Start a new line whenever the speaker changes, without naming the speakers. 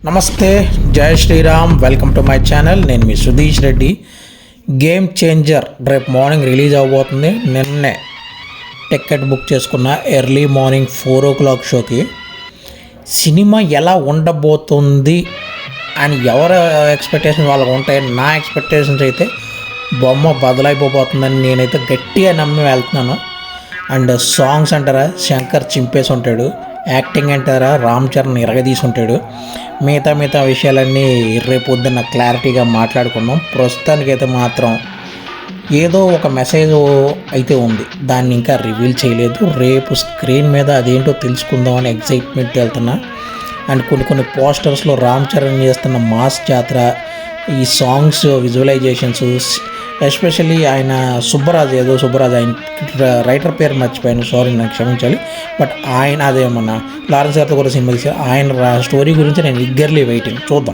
నమస్తే, జై Sriram. Welcome to my channel. నేను మీ సుధీష్ రెడ్డి. గేమ్ చేంజర్ రేపు మార్నింగ్ రిలీజ్ అవబోతుంది. నిన్నే టికెట్ బుక్ చేసుకున్న ఎర్లీ మార్నింగ్ 4 o'clock షోకి. సినిమా ఎలా ఉండబోతుంది అని ఎవరి ఎక్స్పెక్టేషన్ వాళ్ళకు ఉంటాయి. నా ఎక్స్పెక్టేషన్స్ అయితే బొమ్మ బదలైపోతుందని నేనైతే గట్టిగా నమ్మి వెళ్తున్నాను. అండ్ సాంగ్స్ అంటారా, శంకర్ చింపేసి ఉంటాడు. యాక్టింగ్ అంటారా, రామ్ చరణ్ ఇరగదీసి ఉంటాడు. మిగతా విషయాలన్నీ రేపు పొద్దున్న క్లారిటీగా మాట్లాడుకున్నాం. ప్రస్తుతానికైతే మాత్రం ఏదో ఒక మెసేజ్ అయితే ఉంది, దాన్ని ఇంకా రివీల్ చేయలేదు. రేపు స్క్రీన్ మీద అదేంటో తెలుసుకుందామని ఎగ్జైట్మెంట్ వెళ్తున్నా. అండ్ కొన్ని పోస్టర్స్లో రామ్ చరణ్ చేస్తున్న మాస్ జాతర, ఈ సాంగ్స్ విజువలైజేషన్స్, ఎస్పెషల్లీ ఆయన సుబ్బరాజ్ ఆయన రైటర్ పేరు మర్చిపోయాను, సారీ, నాకు క్షమించాలి. బట్ ఆయన అదేమన్నా లారెన్స్ గారితో కూడా సినిమా తీశారు. ఆయన స్టోరీ గురించి నేను ఈగర్లీ వెయిటింగ్. చూద్దాం.